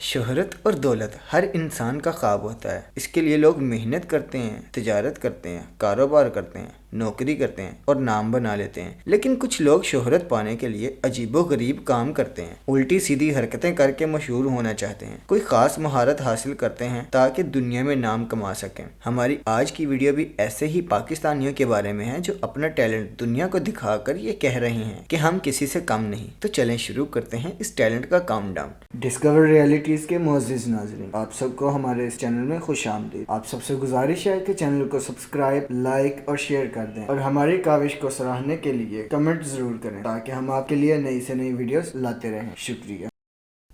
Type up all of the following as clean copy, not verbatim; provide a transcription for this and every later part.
शोहरत और दौलत हर इंसान का ख्वाब होता है। इसके लिए लोग मेहनत करते हैं, तिजारत करते हैं, कारोबार करते हैं, नौकरी करते हैं और नाम बना लेते हैं। लेकिन कुछ लोग शोहरत पाने के लिए अजीबोगरीब काम करते हैं, उल्टी सीधी हरकतें करके मशहूर होना चाहते हैं, कोई खास महारत हासिल करते हैं ताकि दुनिया में नाम कमा सकें। हमारी आज की वीडियो भी ऐसे ही पाकिस्तानियों के बारे में है जो अपना टैलेंट दुनिया को दिखाकर ये कह रहे हैं कि हम किसी से कम नहीं। तो चलें शुरू करते हैं इस टैलेंट का काउंटडाउन। डिस्कवर रियलिटीज के मोअज़्ज़िज़ नाज़रीन, आप सबको हमारे इस चैनल में खुश आमदीद। आप सबसे गुजारिश है कि चैनल को सब्सक्राइब, लाइक और शेयर कर दें और हमारी काविश को सराहने के लिए कमेंट जरूर करें ताकि हम आपके लिए नई से नई वीडियोस लाते रहें। शुक्रिया।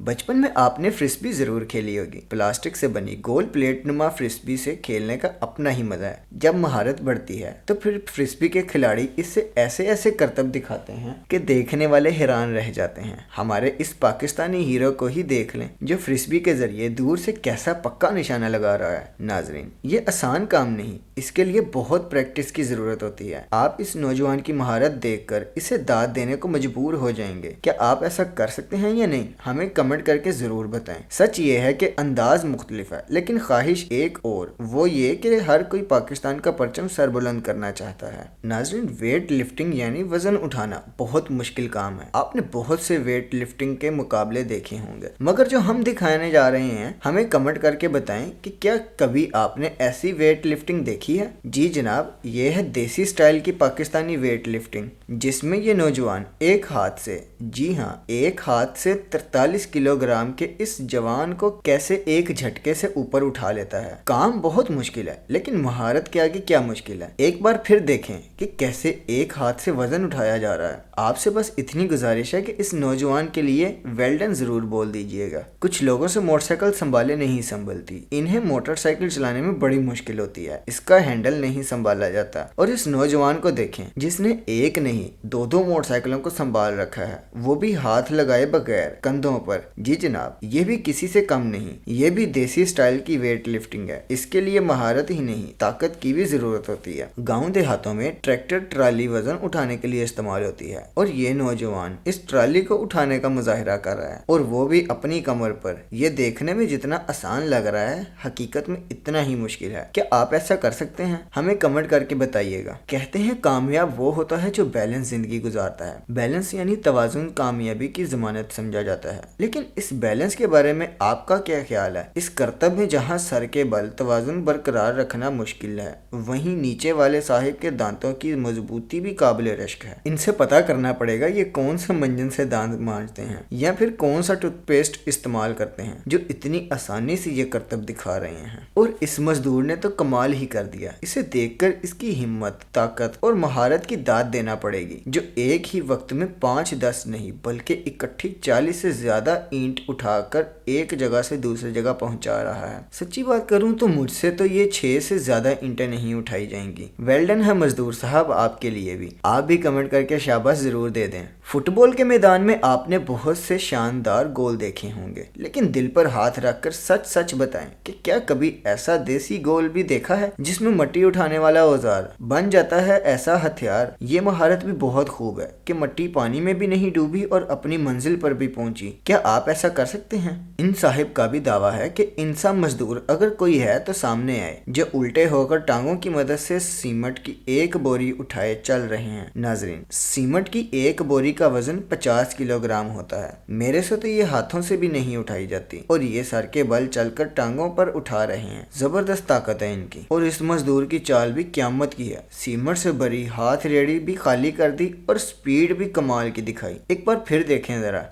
बचपन में आपने फ्रिस्बी जरूर खेली होगी। प्लास्टिक से बनी गोल प्लेट नुमा फ्रिस्बी से खेलने का अपना ही मजा है। जब महारत बढ़ती है तो फिर फ्रिस्बी के खिलाड़ी इससे ऐसे ऐसे करतब दिखाते हैं कि देखने वाले हैरान रह जाते हैं। हमारे इस पाकिस्तानी हीरो को ही देख लें जो फ्रिस्बी के जरिए दूर से कैसा पक्का निशाना लगा रहा है। नाजरीन, ये आसान काम नहीं, इसके लिए बहुत प्रैक्टिस की जरूरत होती है। आप इस नौजवान की महारत देखकर इसे दाद देने को मजबूर हो जाएंगे। क्या आप ऐसा कर सकते हैं या नहीं? हमें कमेंट करके जरूर बताएं। सच ये है कि अंदाज मुख्तलिफ है, लेकिन ख्वाहिश एक और, वो ये कि हर कोई पाकिस्तान का परचम सरबुलंद करना चाहता है। नाज़रीन, वेट लिफ्टिंग यानी वजन उठाना बहुत मुश्किल काम है। आपने बहुत से वेट लिफ्टिंग के मुकाबले देखे होंगे, मगर जो हम दिखाने जा रहे हैं हमें कमेंट करके बताएं कि क्या कभी आपने ऐसी वेट लिफ्टिंग देखी है। जी जनाब, ये है देसी स्टाइल की पाकिस्तानी वेट लिफ्टिंग, जिसमें ये नौजवान एक हाथ से, जी हाँ, एक हाथ से 43 किलोग्राम के इस जवान को कैसे एक झटके से ऊपर उठा लेता है। काम बहुत मुश्किल है, लेकिन महारत के आगे क्या मुश्किल है। एक बार फिर देखें कि कैसे एक हाथ से वजन उठाया जा रहा है। आपसे बस इतनी गुजारिश है कि इस नौजवान के लिए वेल डन जरूर बोल दीजिएगा। कुछ लोगों से मोटरसाइकिल संभाले नहीं संभलती, इन्हें मोटरसाइकिल चलाने में बड़ी मुश्किल होती है, इसका हैंडल नहीं संभाला जाता। और इस नौजवान को देखें जिसने एक नहीं दो मोटरसाइकिलों को संभाल रखा है, वो भी हाथ लगाए बगैर कंधों पर। जी जनाब, ये भी किसी से कम नहीं, ये भी देसी स्टाइल की वेट लिफ्टिंग है। इसके लिए महारत ही नहीं, ताकत की भी जरूरत होती है। गांव देहातों में ट्रैक्टर ट्राली वजन उठाने के लिए इस्तेमाल होती है और ये नौजवान इस ट्राली को उठाने का मुजाहिरा कर रहा है, और वो भी अपनी कमर पर। ये देखने में जितना आसान लग रहा है, हकीकत में इतना ही मुश्किल है। क्या आप ऐसा कर सकते हैं? हमें कमेंट करके बताइएगा। कहते हैं कामयाब वो होता है जो बैलेंस जिंदगी गुजारता है। बैलेंस यानी तवाजुन कामयाबी की जमानत समझा जाता है, लेकिन इस बैलेंस के बारे में आपका क्या ख्याल है? इस करतब में जहां सर के बल तवाजुन बरकरार रखना मुश्किल है, वहीं नीचे वाले साहिब के दांतों की मजबूती भी काबिल रश्क है। इनसे पता करना पड़ेगा ये कौन सा मंजन से दांत मांजते हैं या फिर कौन सा टूथपेस्ट इस्तेमाल करते हैं जो इतनी आसानी से ये करतब दिखा रहे हैं। और इस मजदूर ने तो कमाल ही कर दिया। इसे देखकर इसकी हिम्मत, ताकत और महारत की दाद देना पड़ेगी, जो एक ही वक्त में 5-10 नहीं बल्कि इकट्ठी 40 से ज्यादा ईंट उठाकर एक जगह से दूसरी जगह पहुंचा रहा है। सच्ची बात करूं तो मुझसे तो ये 6 से ज्यादा ईंटें नहीं उठाई जाएंगी। वेल डन है मजदूर साहब आपके लिए भी। आप भी कमेंट करके शाबाश जरूर दे दें। फुटबॉल के मैदान में आपने बहुत से शानदार गोल देखे होंगे, लेकिन दिल पर हाथ रखकर सच सच बताएं कि क्या कभी ऐसा देसी गोल भी देखा है जिसमें मट्टी उठाने वाला औजार बन जाता है ऐसा हथियार। ये महारत भी बहुत खूब है कि मट्टी पानी में भी नहीं डूबी और अपनी मंजिल पर भी पहुंची। क्या आप ऐसा कर सकते हैं? इन साहिब का भी दावा है कि इंसान मजदूर अगर कोई है तो सामने आए, जो उल्टे होकर टांगों की मदद से सीमेंट की एक बोरी उठाए चल रहे हैं। नाजरीन, सीमेंट की एक बोरी का वजन 50 किलोग्राम होता है। मेरे से तो ये हाथों से भी नहीं उठाई जाती, और ये सर के बल चलकर टांगों पर उठा रहे हैं। जबरदस्त ताकत है इनकी। और इस मजदूर की चाल भी क़यामत की है। सीमेंट से भरी हाथ रेडी भी खाली कर दी और स्पीड भी कमाल की दिखाई। एक बार फिर देखें जरा।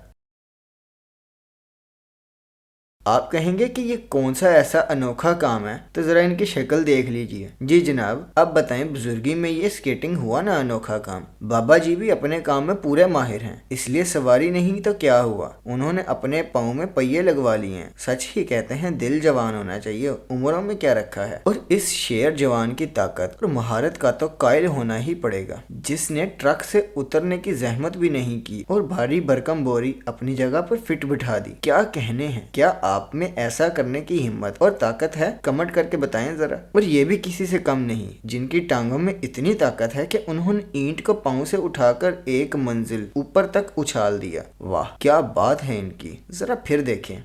आप कहेंगे कि ये कौन सा ऐसा अनोखा काम है, तो जरा इनकी शक्ल देख लीजिए। जी जनाब, अब बताएं, बुजुर्गी में ये स्केटिंग हुआ ना अनोखा काम। बाबा जी भी अपने काम में पूरे माहिर हैं, इसलिए सवारी नहीं तो क्या हुआ, उन्होंने अपने पाँव में पहिए लगवा लिए हैं। सच ही कहते हैं दिल जवान होना चाहिए, उम्रों में क्या रखा है। और इस शेर जवान की ताकत और महारत का तो कायल होना ही पड़ेगा, जिसने ट्रक से उतरने की जहमत भी नहीं की और भारी भरकम बोरी अपनी जगह पर फिट बिठा दी। क्या कहने हैं। क्या आप में ऐसा करने की हिम्मत और ताकत है? कमेंट करके बताएं जरा। और ये भी किसी से कम नहीं, जिनकी टांगों में इतनी ताकत है कि उन्होंने ईंट को पांव से उठाकर एक मंजिल ऊपर तक उछाल दिया। वाह, क्या बात है इनकी। जरा फिर देखें।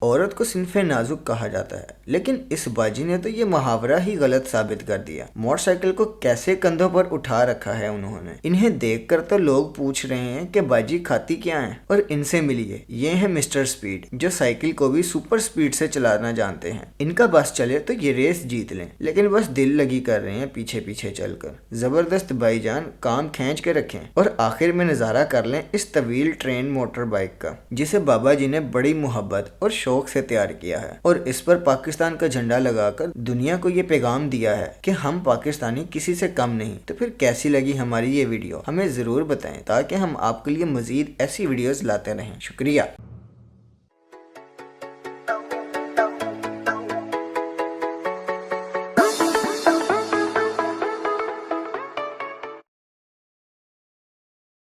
औरत को सिन्फ़े नाजुक कहा जाता है, लेकिन इस बाजी ने तो ये मुहावरा ही गलत साबित कर दिया। मोटरसाइकिल को कैसे कंधों पर उठा रखा है उन्होंने। इन्हें देखकर तो लोग पूछ रहे हैं कि बाजी खाती क्या है, और इनसे मिलिए, ये है मिस्टर स्पीड, जो साइकिल को भी सुपर स्पीड से चलाना जानते हैं। इनका बस चले तो ये रेस जीत लें, लेकिन बस दिल लगी कर रहे हैं पीछे पीछे चलकर। जबरदस्त भाईजान, काम खींच के रखें और आखिर में नजारा कर लें इस तवील ट्रेन मोटर बाइक का, जिसे बाबा जी ने बड़ी मोहब्बत और शौक से तैयार किया है, और इस पर पाकिस्तान का झंडा लगाकर दुनिया को ये पैगाम दिया है कि हम पाकिस्तानी किसी से कम नहीं। तो फिर कैसी लगी हमारी ये वीडियो, हमें जरूर बताएं, ताकि हम आपके लिए मजीद ऐसी वीडियोस लाते रहें। शुक्रिया।